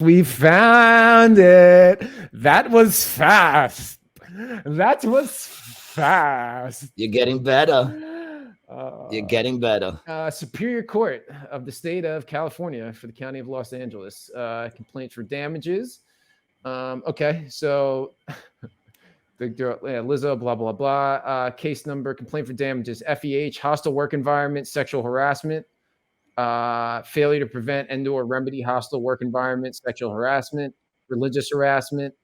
We found it. That was fast. That was fast. You're getting better. You're getting better. Superior Court of the State of California for the County of Los Angeles. Complaints for damages. Okay, so big girl, Lizzo, blah, blah, blah. Case number, complaint for damages, FEH, hostile work environment, sexual harassment. Failure to prevent and/or remedy hostile work environment, sexual harassment, religious harassment,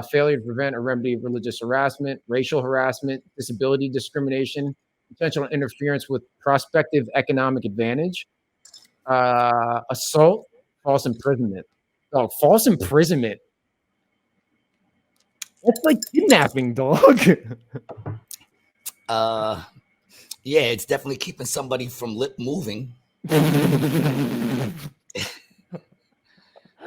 failure to prevent or remedy religious harassment, racial harassment, disability discrimination, potential interference with prospective economic advantage, assault, false imprisonment. Oh, false imprisonment. That's like kidnapping, dog. Yeah, it's definitely keeping somebody from lip moving.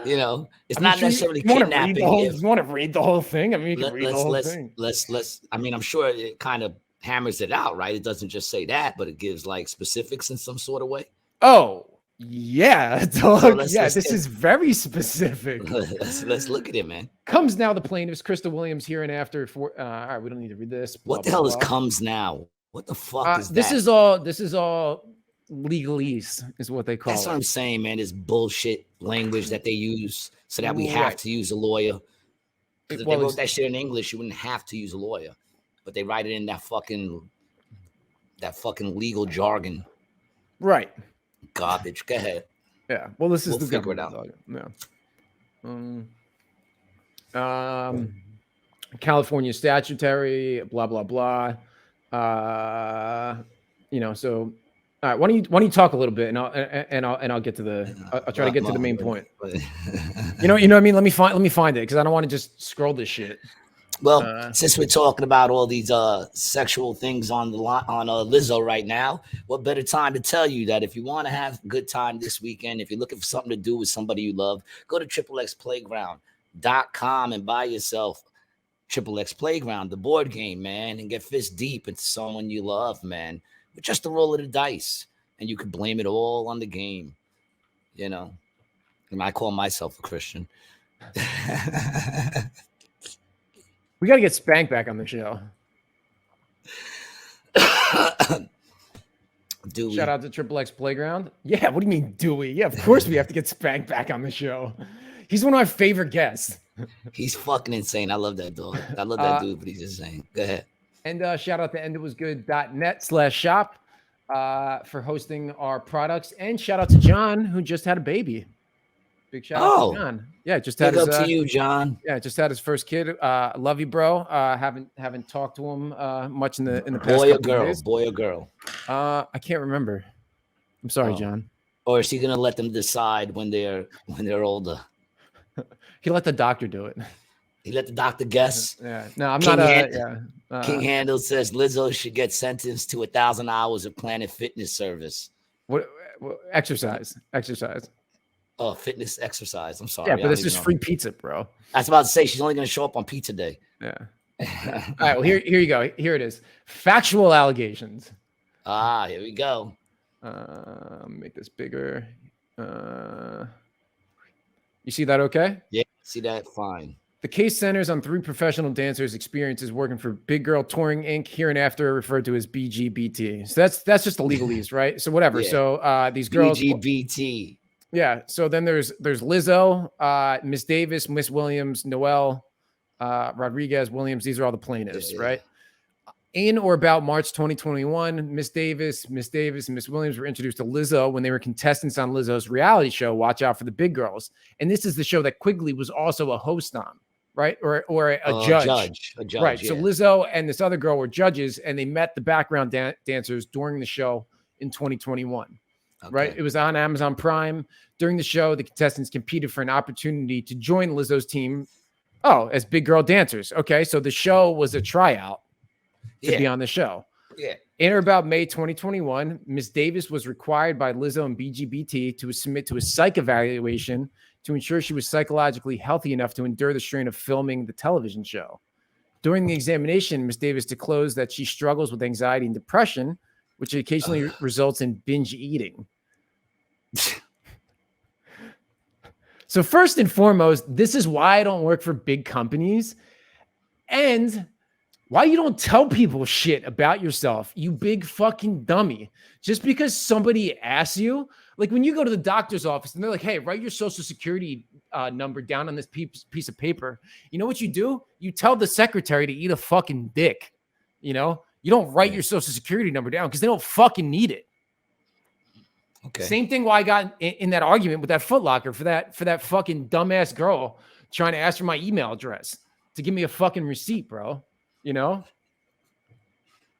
You know, it's not necessarily kidnapping. You want to read the whole thing? I mean, you can read the whole thing. Let's. I mean, I'm sure it kind of hammers it out, right? It doesn't just say that, but it gives like specifics in some sort of way. Oh, yeah, dog. So this is very specific. Let's look at it, man. Comes now the plaintiffs, Crystal Williams, here and after. All right, we don't need to read this. What the hell is comes now? What the fuck is that? This is all legalese, is what they call it. That's what I'm saying, man. This bullshit language that they use so that we have to use a lawyer. Because if they wrote that shit in English, you wouldn't have to use a lawyer. But they write it in that fucking legal jargon. Right. Garbage. Go ahead. Yeah. Well, we'll figure it out. Yeah. California statutory, blah blah blah. So all right, why don't you talk a little bit, and I'll get to the. I'll try to get to the main point. You know what I mean. Let me find it, because I don't want to just scroll this shit. Well, since we're talking about all these sexual things on Lizzo right now, what better time to tell you that if you want to have a good time this weekend, if you're looking for something to do with somebody you love, go to XXXplayground.com and buy yourself XXX Playground, the board game, man, and get fist deep into someone you love, man, with just a roll of the dice, and you can blame it all on the game. You know, and I call myself a Christian. We got to get Spank back on the show. Shout out to XXX Playground. Yeah, what do you mean, do we? Yeah, of course we have to get Spank back on the show. He's one of my favorite guests. He's fucking insane. I love that dog. I love that dude, but he's insane. Go ahead. And shout out to enditwasgood.net/shop for hosting our products. And shout out to John, who just had a baby. Big shout out to John. Yeah, just had up to you, John. Yeah, just had his first kid. Love you, bro. Haven't talked to him much in the past. Boy or girl? I can't remember. I'm sorry, John. Or is he gonna let them decide when they're older? He let the doctor do it. He let the doctor guess. Yeah. No, I'm King not. King Handle says Lizzo should get sentenced to 1,000 hours of Planet Fitness service. What exercise? Oh, fitness exercise. I'm sorry. Yeah, but it's just free pizza, bro. I was about to say she's only going to show up on pizza day. Yeah. All right. Well, here you go. Here it is. Factual allegations. Here we go. Make this bigger. You see that? Okay. Yeah. See that? Fine. The case centers on 3 professional dancers' experiences working for Big Girl Touring Inc., hereinafter referred to as BGBT. So that's just the legalese, right? So whatever. Yeah. So these girls. BGBT. Yeah. So then there's Lizzo, Miss Davis, Miss Williams, Noel, Rodriguez, Williams. These are all the plaintiffs, right? In or about March 2021, Miss Davis, and Miss Williams were introduced to Lizzo when they were contestants on Lizzo's reality show, Watch Out for the Big Girls. And this is the show that Quigley was also a host on, right? Or a judge. A judge, right. Yeah. So Lizzo and this other girl were judges, and they met the background dancers during the show in 2021. Okay. Right. It was on Amazon Prime. During the show, the contestants competed for an opportunity to join Lizzo's team. As big girl dancers. Okay. So the show was a tryout to be on the show. Yeah. In or about May 2021, Ms. Davis was required by Lizzo and BGBT to submit to a psych evaluation to ensure she was psychologically healthy enough to endure the strain of filming the television show. During the examination, Ms. Davis disclosed that she struggles with anxiety and depression, which occasionally results in binge eating. So first and foremost, this is why I don't work for big companies and why you don't tell people shit about yourself, you big fucking dummy. Just because somebody asks you, like when you go to the doctor's office and they're like, hey, write your social security number down on this piece of paper. You know what you do? You tell the secretary to eat a fucking dick. You know, you don't write your social security number down because they don't fucking need it. Okay. Same thing why I got in that argument with that Foot Locker for that fucking dumbass girl trying to ask for my email address to give me a fucking receipt, bro. You know?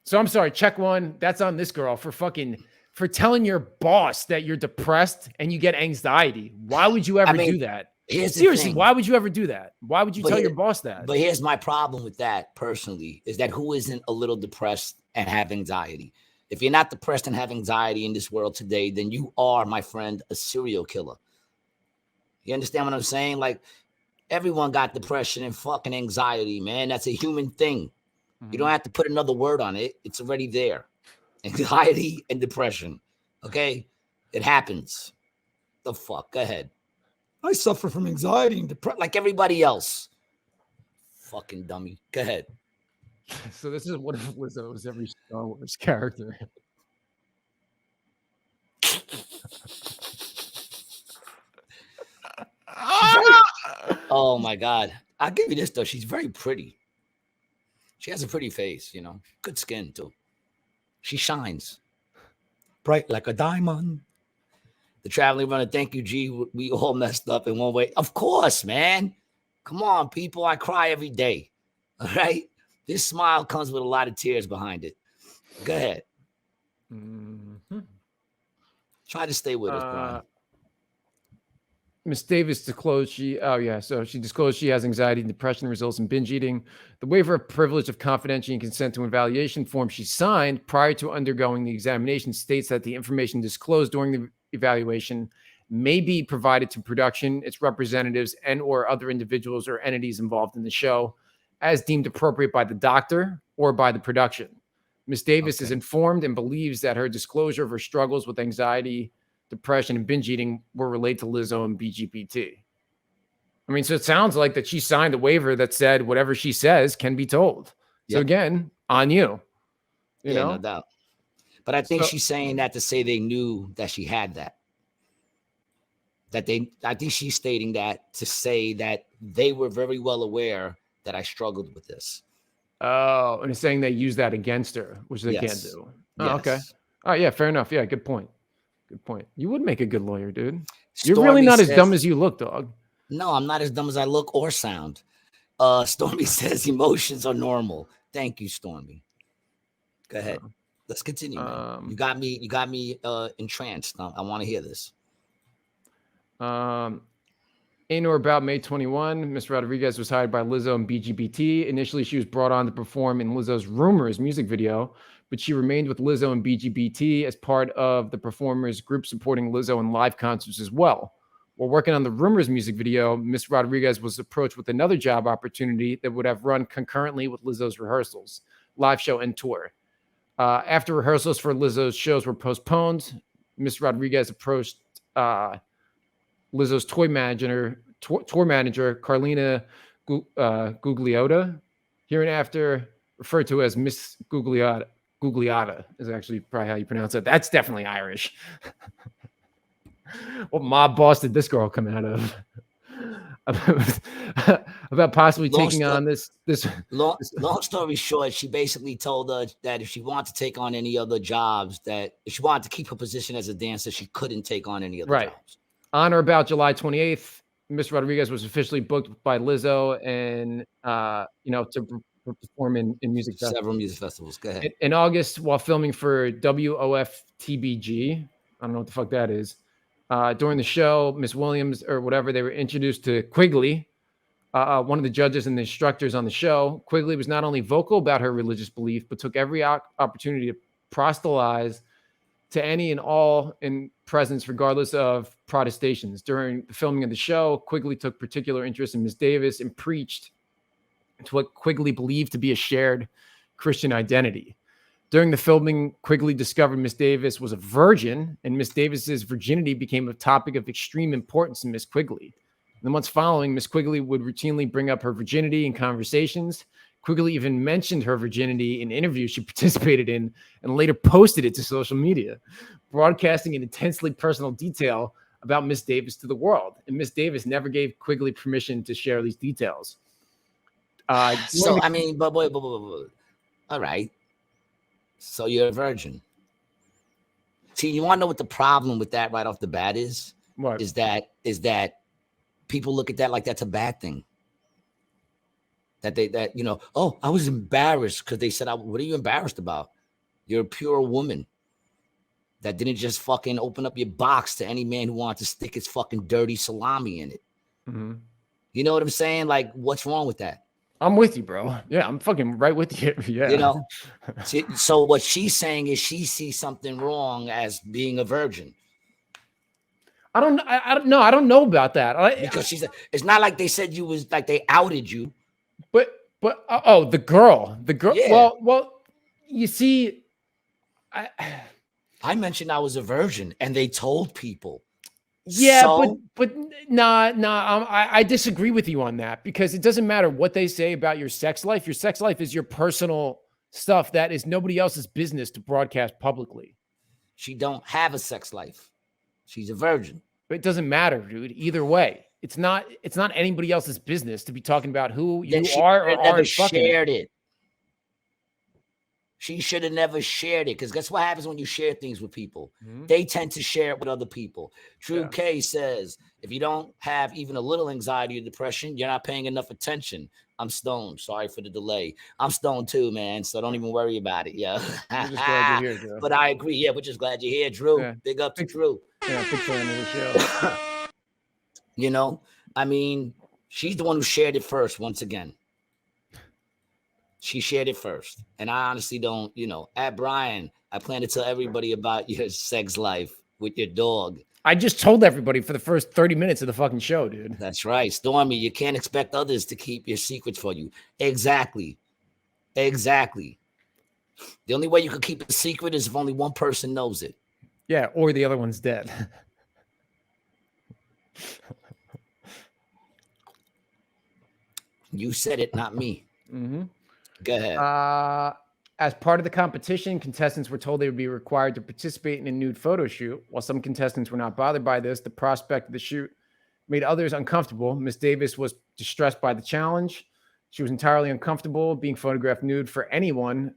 So I'm sorry, check one. That's on this girl for telling your boss that you're depressed and you get anxiety. Why would you ever do that? Seriously, why would you ever do that? Why would you tell your boss that? But here's my problem with that personally, is that who isn't a little depressed and have anxiety? If you're not depressed and have anxiety in this world today, then you are, my friend, a serial killer. You understand what I'm saying? Like, everyone got depression and fucking anxiety, man. That's a human thing. You don't have to put another word on it. It's already there. Anxiety and depression. Okay? It happens. The fuck? Go ahead. I suffer from anxiety and depression like everybody else. Fucking dummy. Go ahead. So this is what if Lizzo was every Star Wars character. Oh my God. I'll give you this though. She's very pretty. She has a pretty face, you know. Good skin too. She shines. Bright like a diamond. The traveling runner, thank you, G. We all messed up in one way. Of course, man. Come on, people. I cry every day. All right. This smile comes with a lot of tears behind it. Go ahead. Try to stay with us, Brian. Miss Davis disclosed she disclosed she has anxiety and depression results in binge eating. The waiver of privilege of confidentiality and consent to evaluation form she signed prior to undergoing the examination states that the information disclosed during the evaluation may be provided to production, its representatives, and or other individuals or entities involved in the show as deemed appropriate by the doctor or by the production. Ms. Davis is informed and believes that her disclosure of her struggles with anxiety, depression, and binge eating were related to Lizzo and BGPT. I mean, so it sounds like that she signed a waiver that said whatever she says can be told. So again, on you. You know? No doubt. But I think she's saying that to say they knew that she had that. I think she's stating that to say that they were very well aware that I struggled with this. Oh, and it's saying they use that against her, which they can't do. Oh, okay. Oh, yeah, fair enough. Yeah, good point. Good point. You would make a good lawyer, dude. You're really not as dumb as you look, dog. No, I'm not as dumb as I look or sound. Stormy says emotions are normal. Thank you, Stormy. Go ahead. Let's continue, man. You got me entranced. I want to hear this. In or about May 21, Ms. Rodriguez was hired by Lizzo and BGBT. Initially, she was brought on to perform in Lizzo's Rumors music video, but she remained with Lizzo and BGBT as part of the performers group supporting Lizzo in live concerts as well. While working on the Rumors music video, Ms. Rodriguez was approached with another job opportunity that would have run concurrently with Lizzo's rehearsals, live show, and tour. After rehearsals for Lizzo's shows were postponed, Ms. Rodriguez approached Lizzo's tour manager, Carlina Gugliotta, hereinafter referred to as Miss Gugliotta. Gugliotta is actually probably how you pronounce it. That's definitely Irish. What mob boss did this girl come out of? About possibly taking on this. Long story short, she basically told her that if she wanted to take on any other jobs, that if she wanted to keep her position as a dancer, she couldn't take on any other jobs. On or about July 28th, Miss Rodriguez was officially booked by Lizzo and to perform in music festivals. Several music festivals. Go ahead. In August, while filming for WOFTBG, I don't know what the fuck that is. During the show, Miss Williams or whatever, they were introduced to Quigley, one of the judges and the instructors on the show. Quigley was not only vocal about her religious belief, but took every opportunity to proselytize to any and all in presence, regardless of protestations. During the filming of the show, Quigley took particular interest in Miss Davis and preached to what Quigley believed to be a shared Christian identity. During the filming, Quigley discovered Miss Davis was a virgin, and Miss Davis's virginity became a topic of extreme importance to Miss Quigley. the months following, Miss Quigley would routinely bring up her virginity in conversations. Quigley even mentioned her virginity in interviews she participated in and later posted it to social media, broadcasting in intensely personal detail about Miss Davis to the world. And Miss Davis never gave Quigley permission to share these details. So, I mean, but all right. So you're a virgin. See, you want to know what the problem with that right off the bat is? What? Is that people look at that like that's a bad thing. That you know, oh, I was embarrassed because they said, what are you embarrassed about? You're a pure woman that didn't just fucking open up your box to any man who wanted to stick his fucking dirty salami in it. Mm-hmm. You know what I'm saying? Like, what's wrong with that? I'm with you, bro. Yeah, I'm fucking right with you. Yeah. You know? So what she's saying is she sees something wrong as being a virgin. I don't know. I don't know about that. Because it's not like they said you was like they outed you. But the girl. Yeah. Well, you see, I mentioned I was a virgin and they told people. Yeah, so, but nah. I disagree with you on that because it doesn't matter what they say about your sex life. Your sex life is your personal stuff that is nobody else's business to broadcast publicly. She don't have a sex life. She's a virgin. But it doesn't matter, dude. Either way, it's not anybody else's business to be talking about who you are or aren't fucking. Shared it. She should have never shared it because guess what happens when you share things with people? Mm-hmm. They tend to share it with other people. True K says, if you don't have even a little anxiety or depression, you're not paying enough attention. I'm stoned. Sorry for the delay. I'm stoned too, man. So don't even worry about it. Yeah. I'm just glad you're here, Drew. But I agree. Yeah, we're just glad you're here, Drew. Yeah. Big up to Drew. Yeah, big fan of the show. You know, I mean, she's the one who shared it first once again. She shared it first. And I honestly don't, you know, at Brian, I plan to tell everybody about your sex life with your dog. I just told everybody for the first 30 minutes of the fucking show, dude. That's right. Stormy, you can't expect others to keep your secrets for you. Exactly. The only way you can keep a secret is if only one person knows it. Yeah, or the other one's dead. You said it, not me. Mm-hmm. Go ahead. As part of the competition, contestants were told they would be required to participate in a nude photo shoot. While some contestants were not bothered by this, the prospect of the shoot made others uncomfortable. Miss Davis was distressed by the challenge. She was entirely uncomfortable being photographed nude for anyone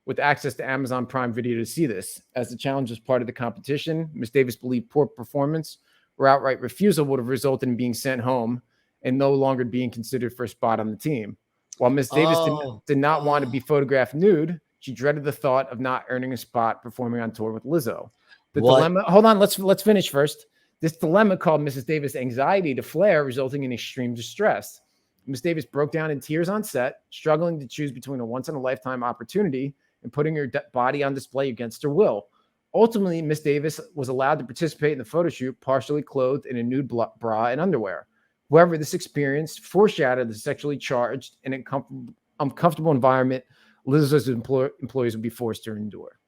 with access to Amazon Prime Video to see this. As the challenge was part of the competition, Miss Davis believed poor performance or outright refusal would have resulted in being sent home and no longer being considered for a spot on the team. While Miss Davis did not want to be photographed nude, she dreaded the thought of not earning a spot performing on tour with Lizzo. The dilemma. Hold on, let's finish first. This dilemma called Mrs. Davis' anxiety to flare, resulting in extreme distress. Miss Davis broke down in tears on set, struggling to choose between a once-in-a-lifetime opportunity and putting her body on display against her will. Ultimately, Miss Davis was allowed to participate in the photo shoot, partially clothed in a nude bra and underwear. However, this experience foreshadowed the sexually charged and uncomfortable environment Lizzo's employees would be forced to endure.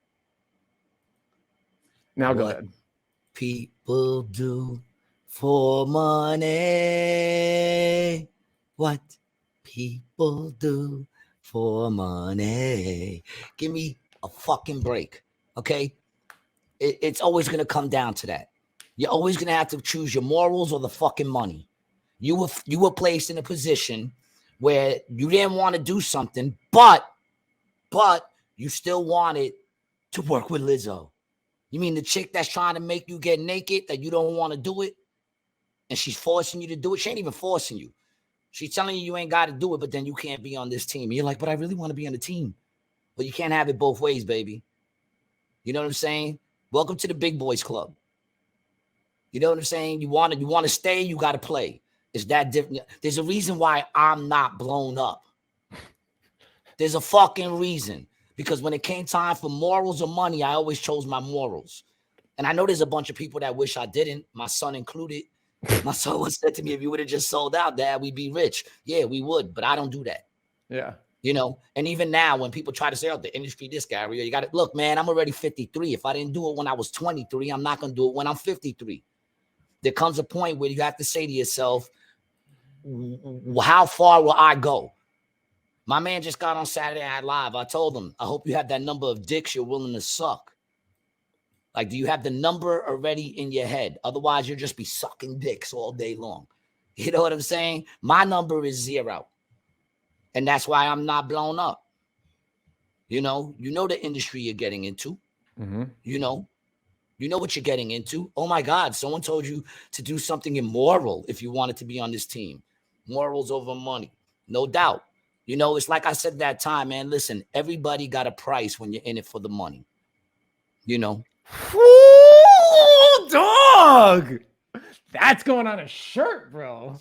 Now go ahead. People do for money. What people do for money. Give me a fucking break, okay? It's always going to come down to that. You're always going to have to choose your morals or the fucking money. You were placed in a position where you didn't want to do something, but you still wanted to work with Lizzo. You mean the chick that's trying to make you get naked, that you don't want to do it, and she's forcing you to do it? She ain't even forcing you. She's telling you ain't got to do it, but then you can't be on this team. And you're like, but I really want to be on the team. But you can't have it both ways, baby. You know what I'm saying? Welcome to the big boys club. You know what I'm saying? You want to stay, you got to play. It's that different. There's a reason why I'm not blown up. There's a fucking reason. Because when it came time for morals or money, I always chose my morals. And I know there's a bunch of people that wish I didn't, my son included. My son once said to me, if you would have just sold out, Dad, we'd be rich. Yeah, we would, but I don't do that. Yeah. You know, and even now when people try to say, oh, the industry, this guy, you got to look, man, I'm already 53. If I didn't do it when I was 23, I'm not going to do it when I'm 53. There comes a point where you have to say to yourself, how far will I go? My man just got on Saturday Night Live. I told him, I hope you have that number of dicks you're willing to suck. Like, do you have the number already in your head? Otherwise, you'll just be sucking dicks all day long. You know what I'm saying? My number is 0. And that's why I'm not blown up. You know the industry you're getting into. Mm-hmm. You know what you're getting into. Oh my God, someone told you to do something immoral if you wanted to be on this team. Morals over money. No doubt. You know, it's like I said that time, man. Listen, everybody got a price when you're in it for the money. You know. Ooh, dog. That's going on a shirt, bro.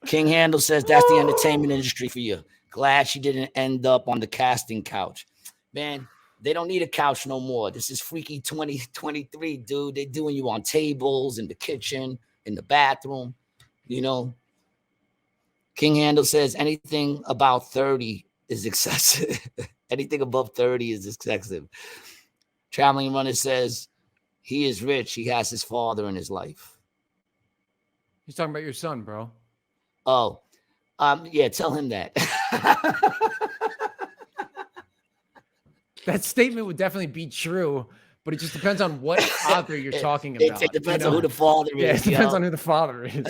King Handel says that's the entertainment industry for you. Glad she didn't end up on the casting couch. Man, they don't need a couch no more. This is freaky 2023, dude. They're doing you on tables, in the kitchen, in the bathroom, you know. King Handel says anything about 30 is excessive. Anything above 30 is excessive. Traveling Runner says he is rich. He has his father in his life. He's talking about your son, bro. Oh, yeah, tell him that. That statement would definitely be true, but it just depends on what father you're talking about. It depends on who the father is. Yeah, it depends on who the father is.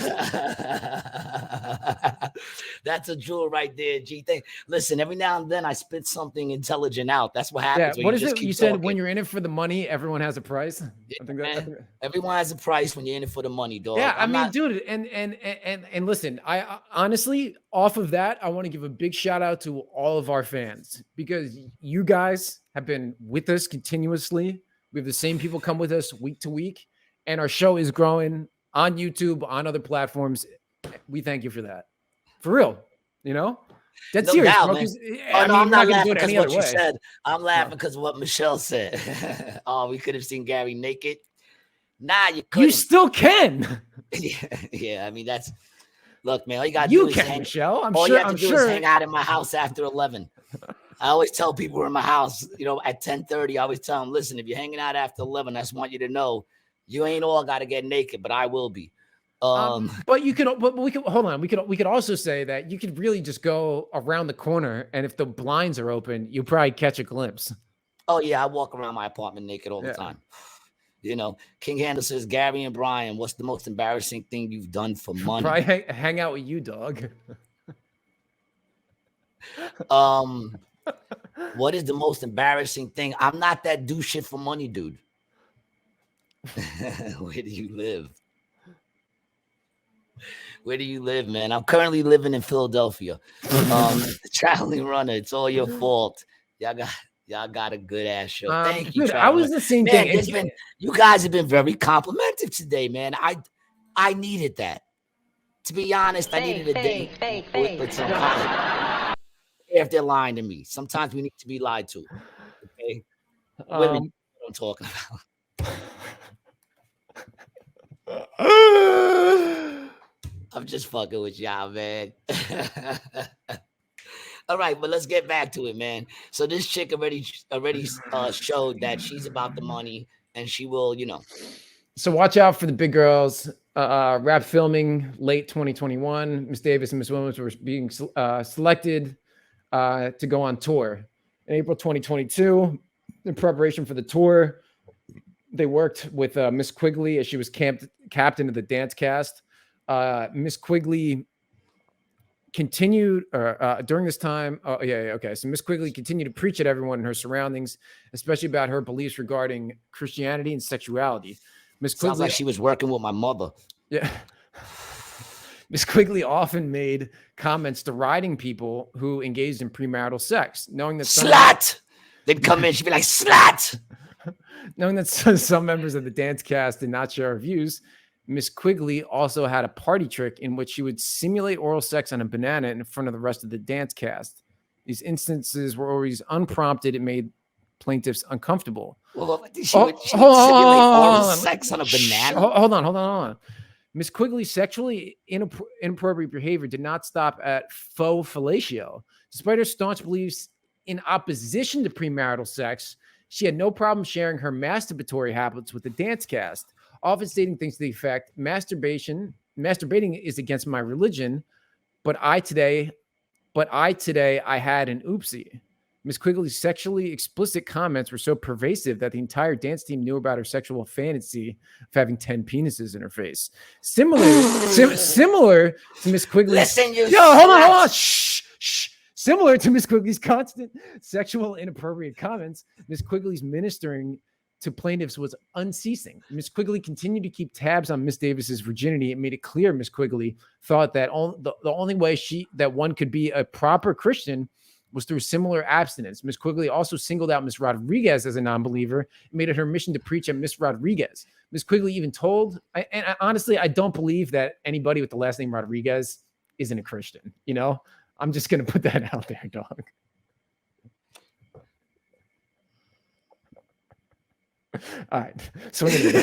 That's a jewel right there, G. Listen, every now and then I spit something intelligent out. That's what happens. Yeah, what is it? You said when you're in it for the money, everyone has a price. Yeah, I think everyone has a price when you're in it for the money, dog. Yeah, I mean, dude, and listen, I honestly, off of that, I want to give a big shout out to all of our fans because you guys have been with us continuously. We have the same people come with us week to week, and our show is growing on YouTube, on other platforms. We thank you for that. For real, you know? That's serious, doubt, bro. man. I'm not laughing because what you said. I'm laughing because of what Michelle said. Oh, we could have seen Gary naked. Nah, you couldn't. You still can. Yeah, I mean, that's... Look, man, all you got to You do is can, Michelle. I'm all sure. you have to do is hang out in my house after 11. I always tell people in my house, you know, at 10:30, I always tell them, listen, if you're hanging out after 11, I just want you to know you ain't all got to get naked, but I will be. But you could, but we could hold on. We could also say that you could really just go around the corner, and if the blinds are open, you probably catch a glimpse. Oh yeah, I walk around my apartment naked all the time. You know, King Handel says, Gary and Brian, what's the most embarrassing thing you've done for money? Probably hang out with you, dog. What is the most embarrassing thing? I'm not that do shit for money, dude. Where do you live? Where do you live, man? I'm currently living in Philadelphia. Traveling Runner, it's all your fault. Y'all got a good ass show. Thank you. Dude, I was the same thing. You guys have been very complimentary today, man. I needed that. To be honest, I needed a day with some comment. If they're lying to me, sometimes we need to be lied to. Okay, women, what I'm talking about. I'm just fucking with y'all, man. All right, but let's get back to it, man. So this chick already showed that she's about the money, and she will, you know. So watch out for the big girls. Rap filming late 2021. Miss Davis and Miss Williams were being selected to go on tour in April 2022. In preparation for the tour, they worked with Miss Quigley as she was captain of the dance cast. Miss Quigley continued during this time. Okay. So Miss Quigley continued to preach at everyone in her surroundings, especially about her beliefs regarding Christianity and sexuality. Miss Quigley, sounds like she was working with my mother. Yeah. Miss Quigley often made comments deriding people who engaged in premarital sex, knowing that slut. They'd come in, she'd be like, slut. Knowing that some members of the dance cast did not share her views, Miss Quigley also had a party trick in which she would simulate oral sex on a banana in front of the rest of the dance cast. These instances were always unprompted. It made plaintiffs uncomfortable. Well, she would simulate oral sex on a banana? Hold on. Miss Quigley's sexually inappropriate behavior did not stop at faux fellatio. Despite her staunch beliefs in opposition to premarital sex, she had no problem sharing her masturbatory habits with the dance cast. often stating things to the effect, masturbating is against my religion, but I today I had an oopsie. Miss Quigley's sexually explicit comments were so pervasive that the entire dance team knew about her sexual fantasy of having 10 penises in her face. Similar to Miss Quigley's. Listen, you. Yo, hold on. Shh. Similar to Miss Quigley's constant sexual inappropriate comments, Miss Quigley's ministering to plaintiffs was unceasing. Miss Quigley continued to keep tabs on Miss Davis's virginity. It made it clear Miss Quigley thought that the only way that one could be a proper Christian was through similar abstinence. Miss Quigley also singled out Miss Rodriguez as a non-believer and made it her mission to preach at Miss Rodriguez. Miss Quigley even told, honestly, I don't believe that anybody with the last name Rodriguez isn't a Christian. You know, I'm just going to put that out there, dog. All right. Swing and a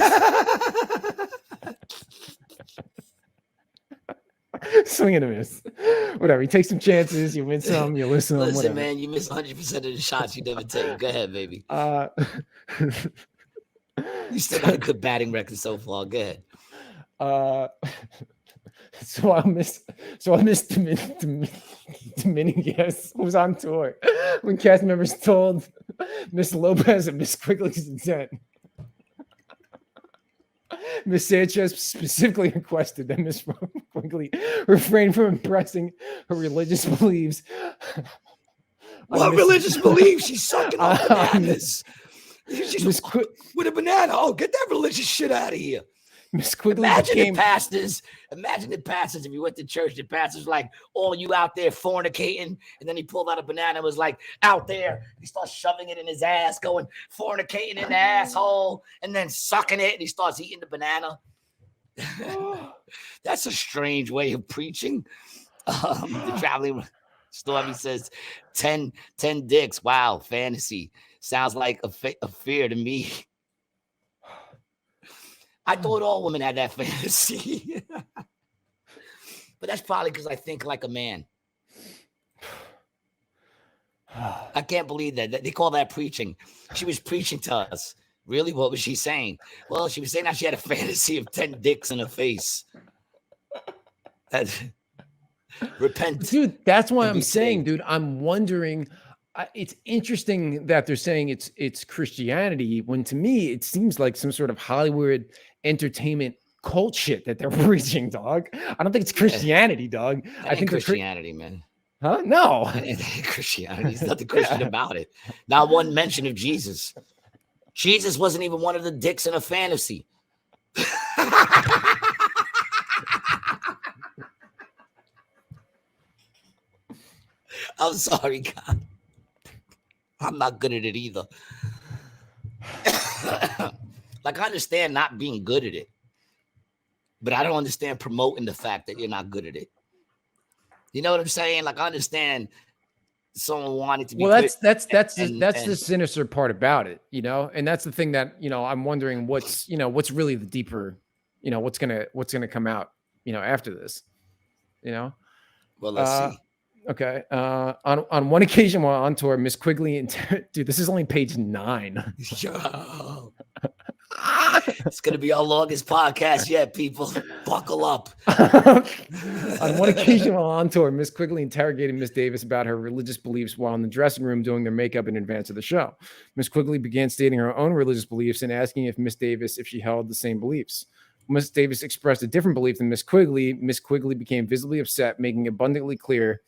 miss. Swing and a miss. Whatever. You take some chances. You win some. You lose some. Listen, whatever. man, you miss 100% of the shots you never take. Go ahead, baby. You still got a good batting record so far. Go ahead. So I missed Dominguez, who was on tour, when cast members told Miss Lopez and Miss Quigley's intent. Miss Sanchez specifically requested that Miss Quigley refrain from impressing her religious beliefs. What religious beliefs? She's sucking on bananas. She's with a banana. Oh, get that religious shit out of here. Miss Quigley Imagine the pastors if you went to church, the pastors like, all you out there fornicating, and then he pulled out a banana and was like, out there, he starts shoving it in his ass, going fornicating in the asshole, and then sucking it, and he starts eating the banana. That's a strange way of preaching. The traveling Stormy says 10 dicks. Wow, fantasy. Sounds like a fear to me. I thought all women had that fantasy. But that's probably because I think like a man. I can't believe that. They call that preaching. She was preaching to us. Really? What was she saying? Well, she was saying that she had a fantasy of 10 dicks in her face. Repent. Dude, that's why I'm saying, dude, I'm wondering. It's interesting that they're saying it's Christianity, when to me it seems like some sort of Hollywood entertainment cult shit that they're preaching, dog. I don't think it's Christianity, dog. I think Christianity, man. Huh? No. Christianity. There's nothing Christian about it. Not one mention of Jesus. Jesus wasn't even one of the dicks in a fantasy. I'm sorry, God. I'm not good at it either. Like, I understand not being good at it, but I don't understand promoting the fact that you're not good at it. You know what I'm saying? Like, I understand someone wanting to be. Well, that's the sinister part about it, you know, and that's the thing that, you know, I'm wondering what's really the deeper, you know, what's gonna come out, you know, after this, you know. Well, let's see. Okay. On one occasion while on tour, Miss Quigley and dude, this is only page 9. Yo. It's gonna be our longest podcast yet, people. Buckle up. On one occasion while on tour, Miss Quigley interrogated Miss Davis about her religious beliefs while in the dressing room doing their makeup in advance of the show. Miss Quigley began stating her own religious beliefs and asking Miss Davis if she held the same beliefs. Miss Davis expressed a different belief than Miss Quigley. Miss Quigley became visibly upset, making abundantly clear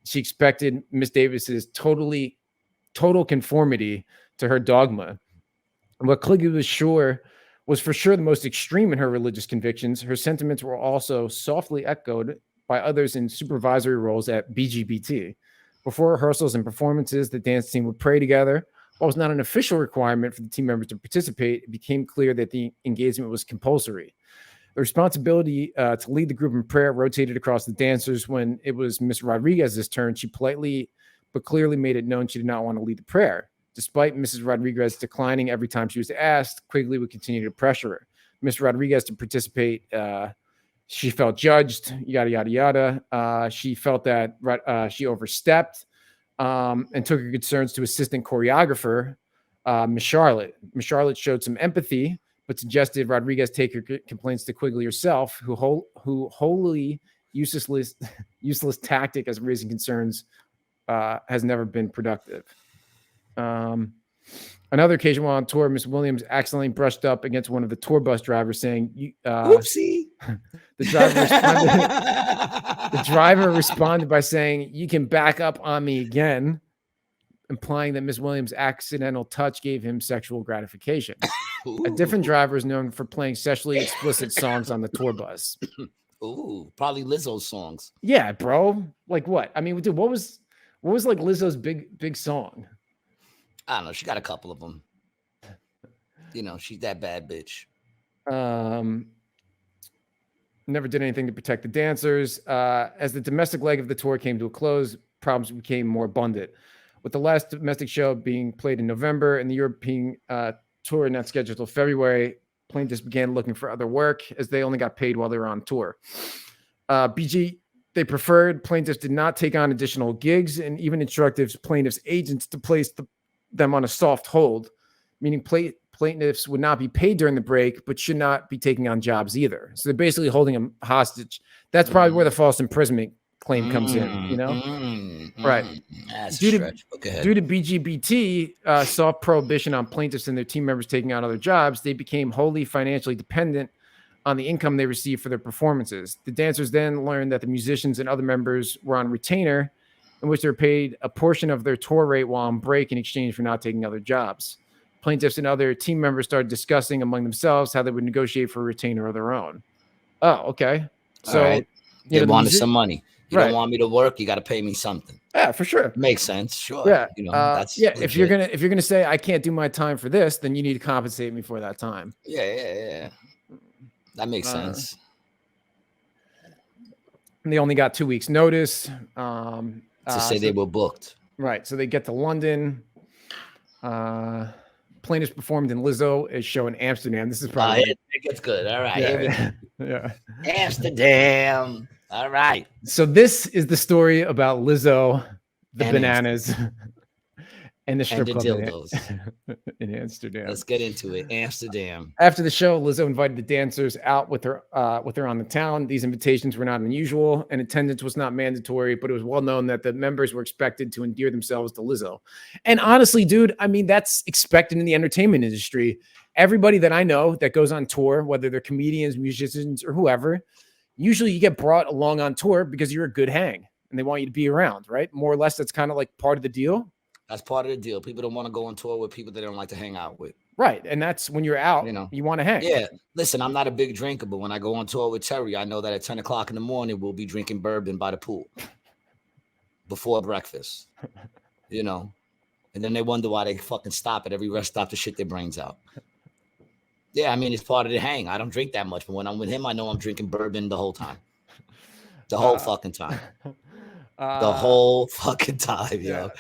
she expected Miss Davis's total conformity to her dogma. What Quigley was for sure the most extreme in her religious convictions. Her sentiments were also softly echoed by others in supervisory roles at BGBT. Before rehearsals and performances, the dance team would pray together. While it was not an official requirement for the team members to participate, it became clear that the engagement was compulsory. The responsibility to lead the group in prayer rotated across the dancers. When it was Miss Rodriguez's turn, she politely but clearly made it known she did not want to lead the prayer. Despite Mrs. Rodriguez declining every time she was asked, Quigley would continue to pressure her. Miss Rodriguez to participate, she felt judged, yada, yada, yada. She felt that she overstepped and took her concerns to assistant choreographer, Miss Charlotte. Miss Charlotte showed some empathy, but suggested Rodriguez take her complaints to Quigley herself, who wholly useless tactic as raising concerns has never been productive. Another occasion while on tour, Miss Williams accidentally brushed up against one of the tour bus drivers, saying, "Oopsie." The driver responded by saying, "You can back up on me again," implying that Miss Williams' accidental touch gave him sexual gratification. A different driver is known for playing sexually explicit songs on the tour bus. Ooh, probably Lizzo's songs. Yeah, bro. Like what? I mean, dude, what was like Lizzo's big song? I don't know. She got a couple of them. You know, she's that bad bitch. Never did anything to protect the dancers. As the domestic leg of the tour came to a close, problems became more abundant. With the last domestic show being played in November and the European tour not scheduled until February, plaintiffs began looking for other work as they only got paid while they were on tour. BG, they preferred. Plaintiffs did not take on additional gigs and even instructed plaintiffs' agents to place them on a soft hold, meaning plaintiffs would not be paid during the break, but should not be taking on jobs either. So they're basically holding them hostage. That's probably where the false imprisonment claim comes in, you know? Right. That's due a stretch. Due to BGBT soft prohibition on plaintiffs and their team members taking on other jobs, they became wholly financially dependent on the income they received for their performances. The dancers then learned that the musicians and other members were on retainer, in which they were paid a portion of their tour rate while on break in exchange for not taking other jobs. Plaintiffs and other team members started discussing among themselves how they would negotiate for a retainer of their own. Oh, okay. So right. They wanted some money. You right. don't want me to work, you got to pay me something. Yeah, for sure. Makes sense. Sure. Yeah. You know, that's legit. If you're gonna say I can't do my time for this, then you need to compensate me for that time. Yeah. That makes sense. And they only got 2 weeks notice. To say they were booked. Right. So they get to London. Plaintiffs performed in Lizzo's show in Amsterdam. This is probably it gets good. All right. Yeah. Amsterdam. All right. So this is the story about Lizzo, the bananas, and the strip club dildos in Amsterdam. Let's get into it. Amsterdam. After the show, Lizzo invited the dancers out with her on the town. These invitations were not unusual, and attendance was not mandatory, but it was well known that the members were expected to endear themselves to Lizzo. And honestly, dude, I mean, that's expected in the entertainment industry. Everybody that I know that goes on tour, whether they're comedians, musicians, or whoever, usually you get brought along on tour because you're a good hang, and they want you to be around, right? More or less, that's kind of like part of the deal. That's part of the deal. People don't want to go on tour with people they don't like to hang out with. Right. And that's when you're out, you want to hang. Yeah. Listen, I'm not a big drinker, but when I go on tour with Terry, I know that at 10 o'clock in the morning, we'll be drinking bourbon by the pool before breakfast, and then they wonder why they fucking stop at every rest stop to shit their brains out. Yeah. I mean, it's part of the hang. I don't drink that much, but when I'm with him, I know I'm drinking bourbon the whole time. The whole fucking time. The whole fucking time, yo.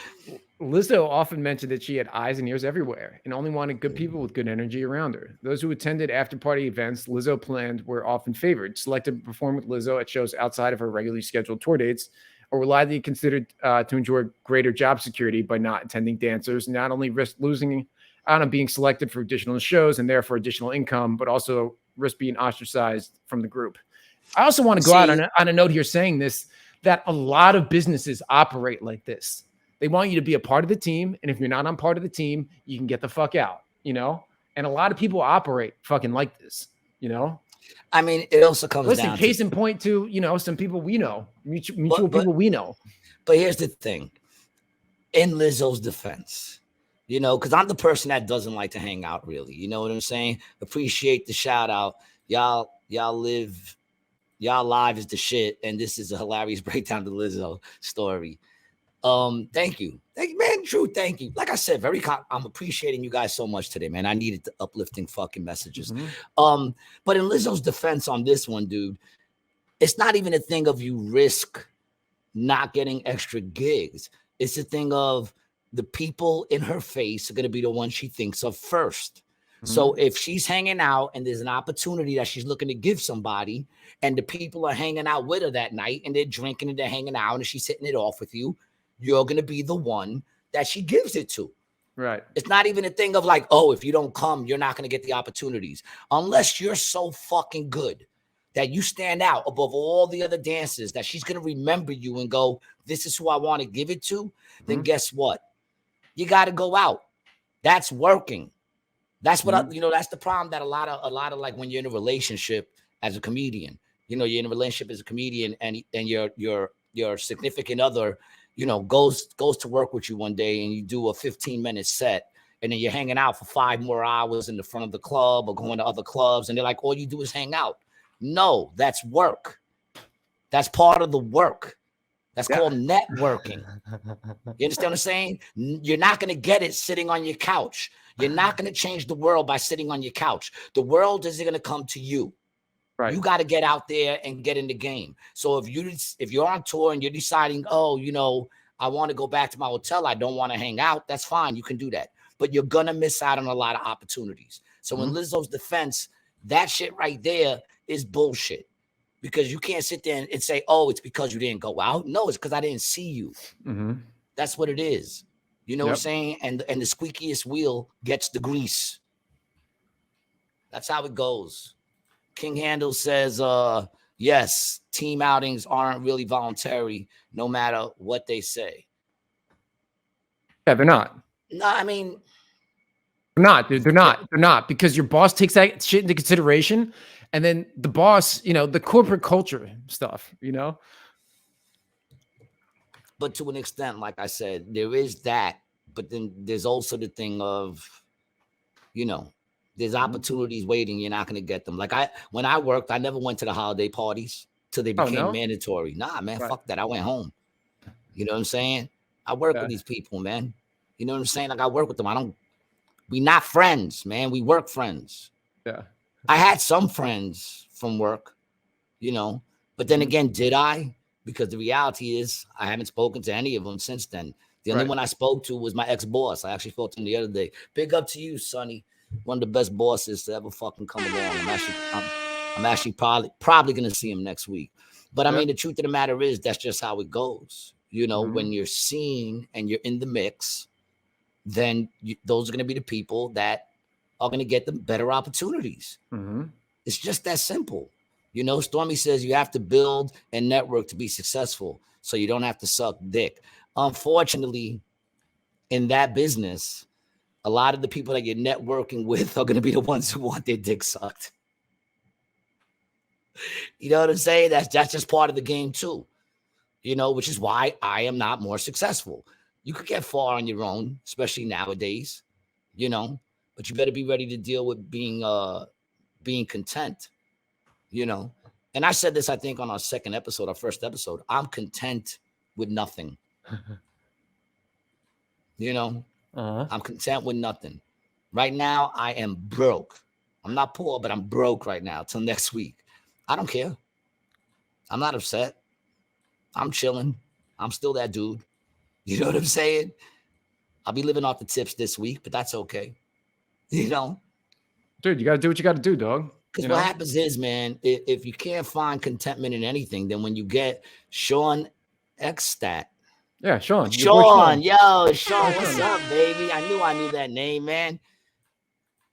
Lizzo often mentioned that she had eyes and ears everywhere and only wanted good people with good energy around her. Those who attended after-party events Lizzo planned were often favored, selected to perform with Lizzo at shows outside of her regularly scheduled tour dates, or were likely considered to enjoy greater job security by not attending dancers, not only risk losing out on being selected for additional shows and therefore additional income, but also risk being ostracized from the group. I also want to go out on a note here saying this, that a lot of businesses operate like this. They want you to be a part of the team. And if you're not on part of the team, you can get the fuck out, And a lot of people operate fucking like this, I mean, it also comes down case in point to, some people we know, mutual people we know. But here's the thing. In Lizzo's defense, because I'm the person that doesn't like to hang out really. You know what I'm saying? Appreciate the shout out. Y'all live is the shit. And this is a hilarious breakdown to Lizzo story. Thank you, man. True, thank you. Like I said, I'm appreciating you guys so much today, man. I needed the uplifting fucking messages. But in Lizzo's defense on this one, dude, it's not even a thing of you risk not getting extra gigs. It's a thing of the people in her face are going to be the ones she thinks of first. So if she's hanging out and there's an opportunity that she's looking to give somebody, and the people are hanging out with her that night and they're drinking and they're hanging out and she's hitting it off with you, you're going to be the one that she gives it to. Right. It's not even a thing of like, oh, if you don't come, you're not going to get the opportunities. Unless you're so fucking good that you stand out above all the other dancers, that she's going to remember you and go, this is who I want to give it to, then guess what? You got to go out. That's working. That's what that's the problem that a lot of like when you're in a relationship as a comedian, you're in a relationship as a comedian and your significant other, goes to work with you one day and you do a 15-minute set and then you're hanging out for 5 more hours in the front of the club or going to other clubs and they're like, all you do is hang out. No, that's work. That's part of the work. That's called networking. You understand what I'm saying? You're not going to get it sitting on your couch. You're not going to change the world by sitting on your couch. The world isn't going to come to you. Right. You got to get out there and get in the game. So if you're on tour and you're deciding, oh, I want to go back to my hotel, I don't want to hang out, that's fine. You can do that. But you're going to miss out on a lot of opportunities. So in Lizzo's defense, that shit right there is bullshit. Because you can't sit there and say, oh, it's because you didn't go out. No, it's because I didn't see you. That's what it is. You know what I'm saying? And the squeakiest wheel gets the grease. That's how it goes. King Handle says, yes, team outings aren't really voluntary, no matter what they say. Yeah, they're not. No, I mean, they're not, dude. They're not. They're not, because your boss takes that shit into consideration. And then the boss, the corporate culture stuff, But to an extent, like I said, there is that. But then there's also the thing of, there's opportunities waiting. You're not going to get them. Like when I worked, I never went to the holiday parties till they became mandatory. Nah, man, fuck that. I went home. You know what I'm saying? I work with these people, man. You know what I'm saying? Like I work with them. We not friends, man. We work friends. Yeah. I had some friends from work, but then again, did I? Because the reality is I haven't spoken to any of them since then. The only one I spoke to was my ex-boss. I actually spoke to him the other day. Big up to you, Sonny. One of the best bosses to ever fucking come along. I'm actually probably going to see him next week. But I mean, the truth of the matter is that's just how it goes. When you're seen and you're in the mix, then those are going to be the people that are going to get the better opportunities. It's just that simple. Stormy says you have to build and network to be successful, so you don't have to suck dick. Unfortunately, in that business, a lot of the people that you're networking with are going to be the ones who want their dick sucked. You know what I'm saying? That's just part of the game too. Which is why I am not more successful. You could get far on your own, especially nowadays, but you better be ready to deal with being content, And I said this, I think, on our first episode. I'm content with nothing. I'm content with nothing. Right now, I am broke. I'm not poor, but I'm broke right now till next week. I don't care. I'm not upset. I'm chilling. I'm still that dude. You know what I'm saying? I'll be living off the tips this week, but that's okay. Dude, you got to do what you got to do, dog. Because what happens is, man, if you can't find contentment in anything, then when you get Sean Xstat. Yeah, Sean. Sean, what's up, baby? I knew that name, man.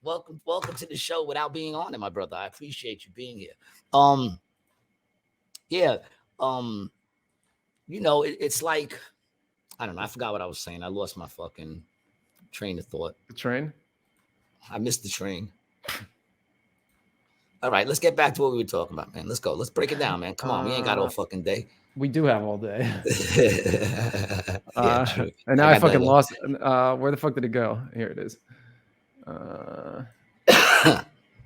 Welcome to the show without being on it, my brother. I appreciate you being here. It's like, I don't know. I forgot what I was saying. I lost my fucking train of thought. The train? I missed the train. All right, let's get back to what we were talking about, man. Let's go. Let's break it down, man. Come on. We ain't got all fucking day. We do have all day. True. And now I fucking lost. Where the fuck did it go? Here it is.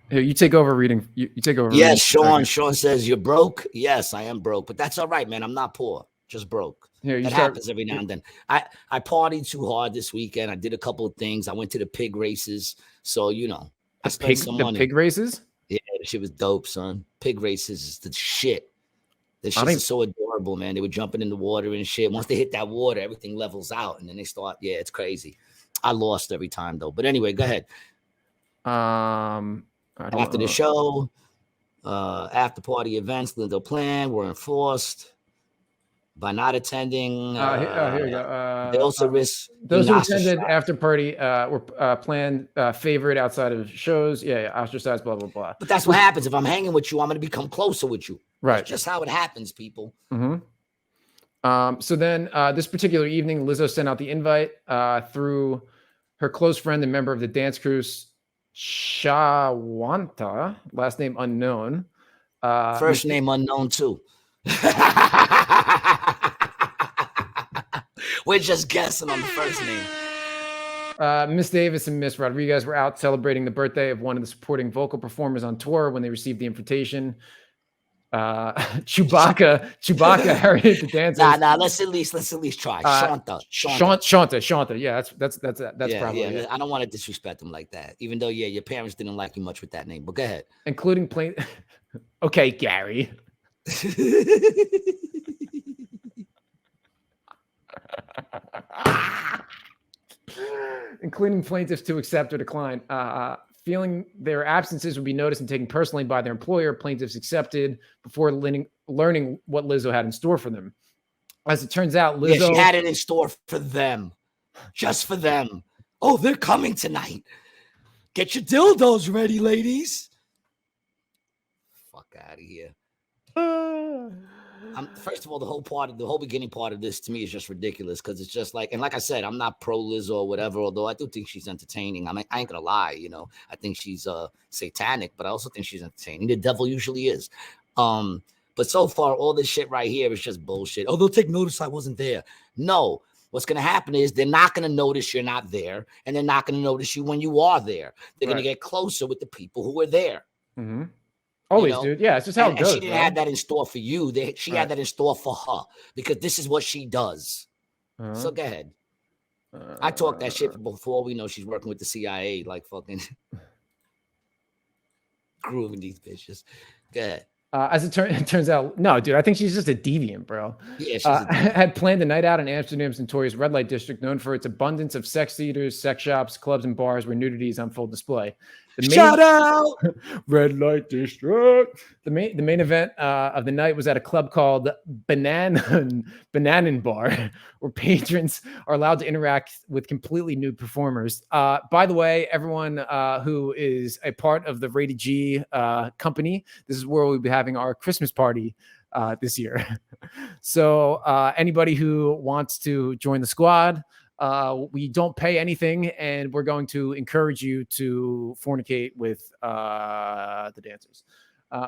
Here, you take over reading. You take over. Yes, Sean. Sean says you're broke. Yes, I am broke, but that's all right, man. I'm not poor, just broke. It happens every now and then. I partied too hard this weekend. I did a couple of things. I went to the pig races, so I spent some money. Pig races? Yeah, the shit was dope, son. Pig races is the shit. The shit is so adorable, man. They were jumping in the water and shit. Once they hit that water, everything levels out, and then they start. Yeah, it's crazy. I lost every time though. But anyway, go ahead. After the show, after party events, Lindo planned were enforced. By not attending, here we go. they also risk Those being who attended ostracized. after party were planned favorite outside of shows. Yeah, ostracized, blah, blah, blah. But that's what happens. If I'm hanging with you, I'm going to become closer with you. Right. That's just how it happens, people. So then this particular evening, Lizzo sent out the invite through her close friend and member of the dance crew, Shawanta, last name unknown. First name unknown, too. We're just guessing on the first name. Miss Davis and Miss Rodriguez were out celebrating the birthday of one of the supporting vocal performers on tour when they received the invitation. Chewbacca hurried the dancers. Nah. Let's at least try. Shanta. Yeah, that's probably. Yeah. I don't want to disrespect them like that. Even though, your parents didn't like you much with that name. But go ahead. Including plain. Okay, Gary. Including plaintiffs to accept or decline. Feeling their absences would be noticed and taken personally by their employer, plaintiffs accepted before learning what Lizzo had in store for them. As it turns out, Lizzo... she had it in store for them. Just for them. Oh, they're coming tonight. Get your dildos ready, ladies. Fuck out of here. First of all, the whole beginning part of this to me is just ridiculous because it's just like, and like I said, I'm not pro Lizzo or whatever, although I do think she's entertaining. I ain't gonna lie, I think she's satanic, but I also think she's entertaining. The devil usually is. But so far, all this shit right here is just bullshit. Oh, they'll take notice I wasn't there. No, what's gonna happen is they're not gonna notice you're not there, and they're not gonna notice you when you are there. They're gonna get closer with the people who are there. Mm-hmm. Always, dude. Yeah, it's just how it goes. And she didn't have that in store for you. She had that in store for her because this is what she does. So go ahead. I talked that shit before. We know she's working with the CIA, like fucking grooming these bitches. Go ahead. As it turns out, no, dude, I think she's just a deviant, bro. Yeah, she's a deviant. Had planned a night out in Amsterdam's notorious red light district, known for its abundance of sex theaters, sex shops, clubs, and bars where nudity is on full display. Shout out! Red light district. The main event of the night was at a club called Bananen Bar, where patrons are allowed to interact with completely nude performers. By the way, everyone who is a part of the Rated G company, this is where we'll be having our Christmas party this year. So anybody who wants to join the squad, we don't pay anything, and we're going to encourage you to fornicate with the dancers.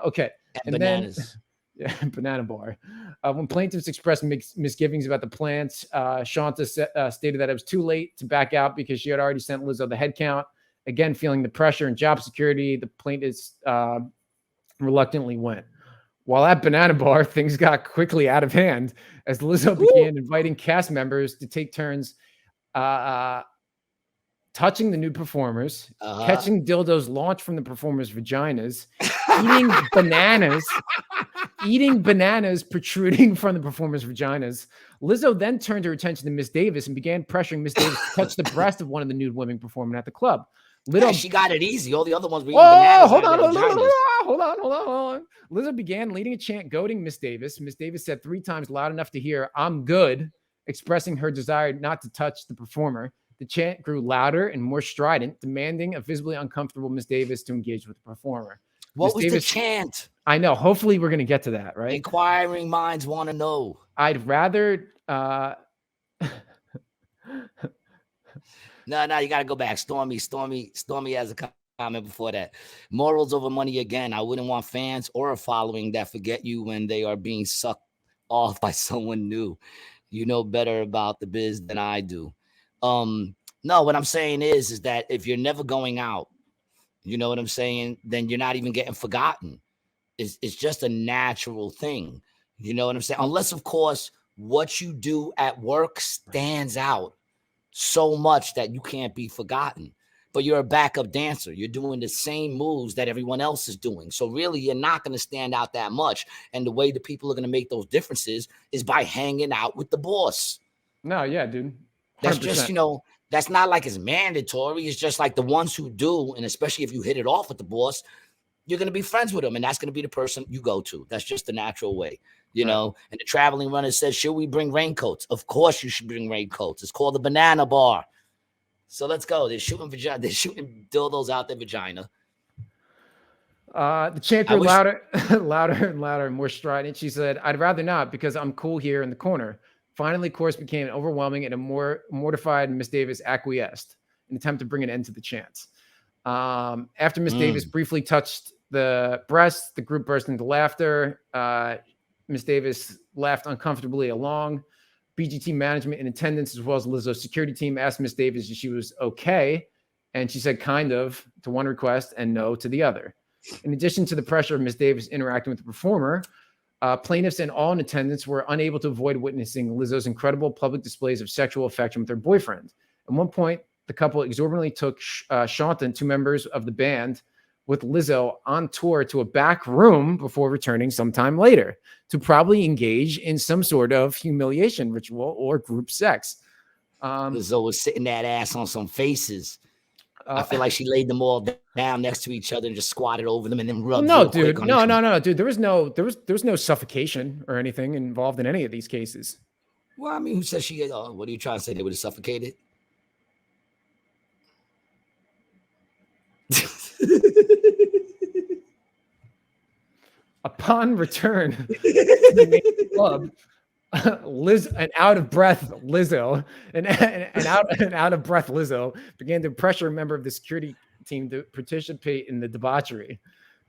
Okay. And bananas. Then, banana bar. When plaintiffs expressed misgivings about the plans, Shanta stated that it was too late to back out because she had already sent Lizzo the head count. Again, feeling the pressure and job security, the plaintiffs reluctantly went. While at Banana Bar, things got quickly out of hand as Lizzo began inviting cast members to take turns touching the nude performers, catching dildos launched from the performers' vaginas, eating bananas protruding from the performers' vaginas. Lizzo then turned her attention to Miss Davis and began pressuring Miss Davis to touch the breast of one of the nude women performing at the club. She got it easy. All the other ones were eating bananas. Hold on. Lizzo began leading a chant, goading Miss Davis. Miss Davis said 3 times loud enough to hear, "I'm good," expressing her desire not to touch the performer. The chant grew louder and more strident, demanding a visibly uncomfortable Miss Davis to engage with the performer. What was the chant? I know. Hopefully we're going to get to that, right? Inquiring minds want to know. I'd rather... No, you got to go back. Stormy has a comment before that. Morals over money again. I wouldn't want fans or a following that forget you when they are being sucked off by someone new. You know better about the biz than I do. No, what I'm saying is that if you're never going out, you know what I'm saying, then you're not even getting forgotten. It's just a natural thing. You know what I'm saying? Unless, of course, what you do at work stands out so much that you can't be forgotten. But you're a backup dancer. You're doing the same moves that everyone else is doing. So really, you're not going to stand out that much. And the way the people are going to make those differences is by hanging out with the boss. No, yeah, dude. 100%. That's just, that's not like it's mandatory. It's just like the ones who do, and especially if you hit it off with the boss, you're going to be friends with them, and that's going to be the person you go to. That's just the natural way. you know, and the traveling runner says, should we bring raincoats? Of course you should bring raincoats. It's called the banana bar. So let's go. They're shooting dildos out their vagina. The chant grew louder, louder and louder and more strident. She said, I'd rather not because I'm cool here in the corner. Finally, course became overwhelming and a more mortified Miss Davis acquiesced in an attempt to bring an end to the chants. After Miss Davis briefly touched the breasts, the group burst into laughter. Miss Davis laughed uncomfortably along. BGT management in attendance, as well as Lizzo's security team, asked Miss Davis if she was okay. And she said kind of to one request and no to the other. In addition to the pressure of Miss Davis interacting with the performer, plaintiffs and all in attendance were unable to avoid witnessing Lizzo's incredible public displays of sexual affection with her boyfriend. At one point, the couple exorbitantly took Chanting, 2 members of the band, with Lizzo on tour to a back room before returning sometime later to probably engage in some sort of humiliation ritual or group sex. Lizzo was sitting that ass on some faces. I feel like she laid them all down next to each other and just squatted over them and then rubbed. No, dude. No, dude. There was no suffocation or anything involved in any of these cases. Well, I mean, who says she? What are you trying to say? They would have suffocated? Upon return to the main club, an out of breath Lizzo began to pressure a member of the security team to participate in the debauchery.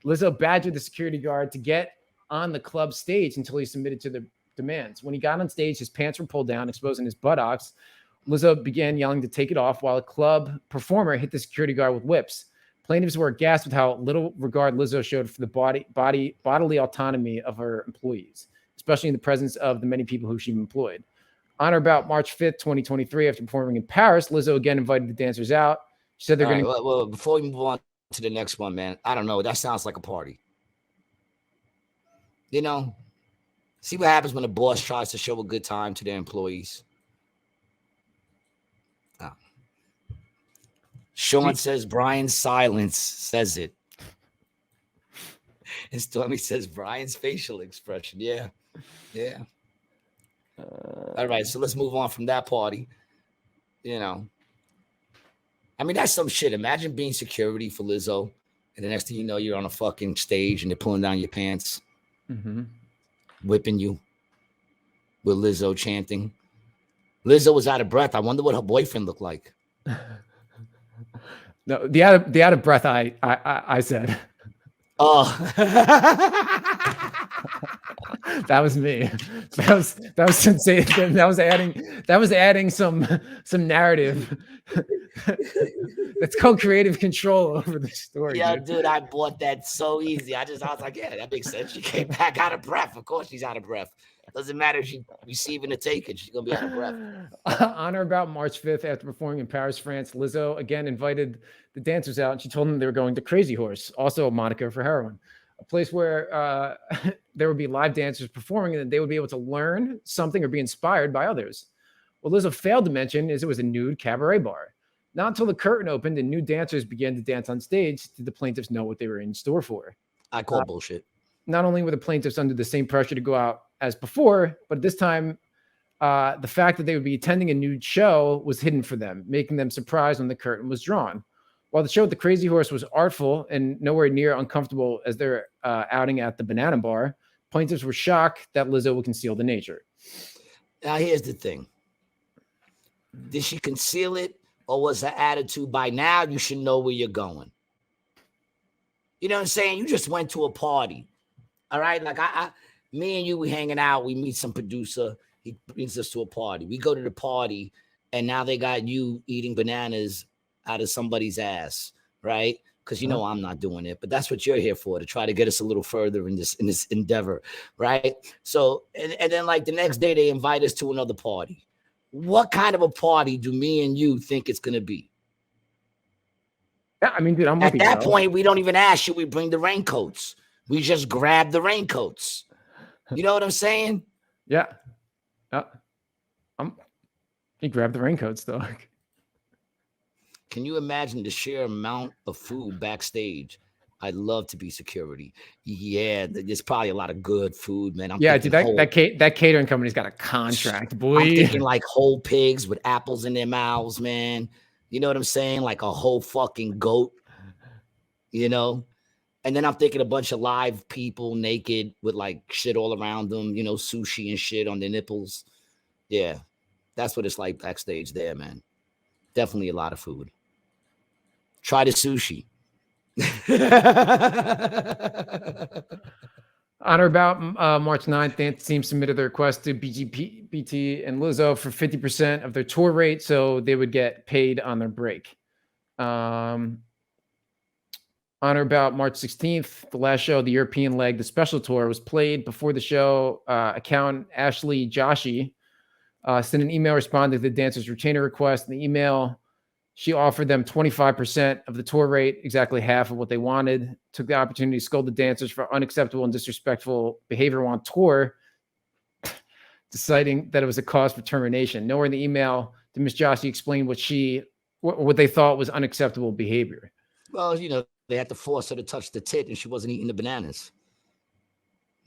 Lizzo badgered the security guard to get on the club stage until he submitted to the demands. When he got on stage, his pants were pulled down, exposing his buttocks. Lizzo began yelling to take it off while a club performer hit the security guard with whips. Plaintiffs were aghast with how little regard Lizzo showed for the bodily autonomy of her employees, especially in the presence of the many people who she employed. On or about March 5th, 2023, after performing in Paris, Lizzo again invited the dancers out. She said they're going to... Well, before we move on to the next one, man, I don't know. That sounds like a party. You know, see what happens when a boss tries to show a good time to their employees. Sean says Brian's silence says it. And Stormy says Brian's facial expression. Yeah. All right, so let's move on from that party. You know, I mean, that's some shit. Imagine being security for Lizzo, and the next thing you know, you're on a fucking stage and they're pulling down your pants, whipping you with Lizzo chanting. Lizzo was out of breath. I wonder what her boyfriend looked like. No, the out of breath. I said. Oh, that was me. That was sensation. That was adding some narrative. That's called creative control over the story. Yeah, dude, I bought that so easy. I was like, yeah, that makes sense. She came back out of breath. Of course, she's out of breath. Doesn't matter if she's receiving or taking. She's gonna be out of breath. On or about March 5th, after performing in Paris, France, Lizzo again invited the dancers out, and she told them they were going to Crazy Horse, also a moniker for heroin, a place where there would be live dancers performing, and they would be able to learn something or be inspired by others. What Lizzo failed to mention is it was a nude cabaret bar. Not until the curtain opened and nude dancers began to dance on stage did the plaintiffs know what they were in store for. I call bullshit. Not only were the plaintiffs under the same pressure to go out as before, but this time, the fact that they would be attending a nude show was hidden for them, making them surprised when the curtain was drawn. While the show at the Crazy Horse was artful and nowhere near uncomfortable as their outing at the Banana Bar, plaintiffs were shocked that Lizzo would conceal the nature. Now, here's the thing. Did she conceal it, or was her attitude, by now you should know where you're going? You know what I'm saying? You just went to a party. All right? Like, me and you, we hanging out. We meet some producer. He brings us to a party. We go to the party, and now they got you eating bananas out of somebody's ass, right? Because you know I'm not doing it, but that's what you're here for, to try to get us a little further in this endeavor, right? So, and then like the next day they invite us to another party. What kind of a party do me and you think it's gonna be? Yeah, I mean, dude, I'm at that point, we don't even ask, should we bring the raincoats? We just grab the raincoats. You know what I'm saying? Yeah. He grabbed the raincoats, dog. Can you imagine the sheer amount of food backstage? I'd love to be security. Yeah, there's probably a lot of good food, man. I'm Yeah, thinking dude, that catering company's got a contract, boy. I'm thinking like whole pigs with apples in their mouths, man. You know what I'm saying? Like a whole fucking goat, you know? And then I'm thinking a bunch of live people naked with like shit all around them, you know, sushi and shit on their nipples. Yeah, that's what it's like backstage there, man. Definitely a lot of food. Try the sushi. On or about March 9th, the team submitted their request to BGP, BT, and Lizzo for 50% of their tour rate, so they would get paid on their break. On or about March 16th, the last show of the European leg, the special tour, was played. Before the show, accountant Ashley Joshi sent an email responding to the dancers' retainer request. In the email, she offered them 25% of the tour rate, exactly half of what they wanted. Took the opportunity to scold the dancers for unacceptable and disrespectful behavior on tour, deciding that it was a cause for termination. Nowhere in the email did Miss Joshi explain what they thought was unacceptable behavior. Well, you know, they had to force her to touch the tit and she wasn't eating the bananas.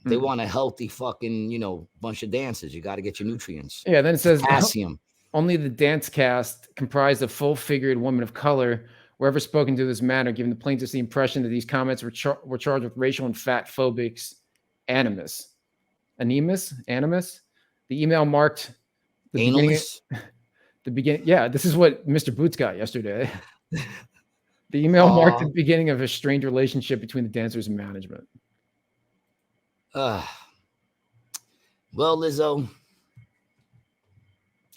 They want a healthy fucking, you know, bunch of dancers. You got to get your nutrients. Yeah, then it says potassium. Only the dance cast, comprised of full-figured women of color, were ever spoken to this manner, giving the plaintiffs the impression that these comments were charged with racial and fat-phobic animus. Animus? The email marked the beginning. Yeah, this is what Mr. Boots got yesterday. The email marked the beginning of a strained relationship between the dancers and management. Well, Lizzo,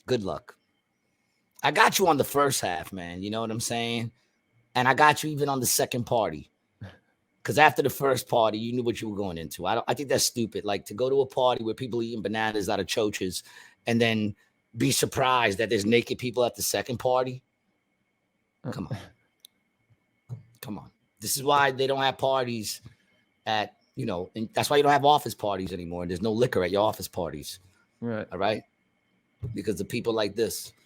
good luck. I got you on the first half, man. You know what I'm saying? And I got you even on the second party. Because after the first party, you knew what you were going into. I think that's stupid. Like to go to a party where people eating bananas out of choches and then be surprised that there's naked people at the second party. Come on. Come on. This is why they don't have parties at, you know, and that's why you don't have office parties anymore. And there's no liquor at your office parties. Right. All right. Because of people like this.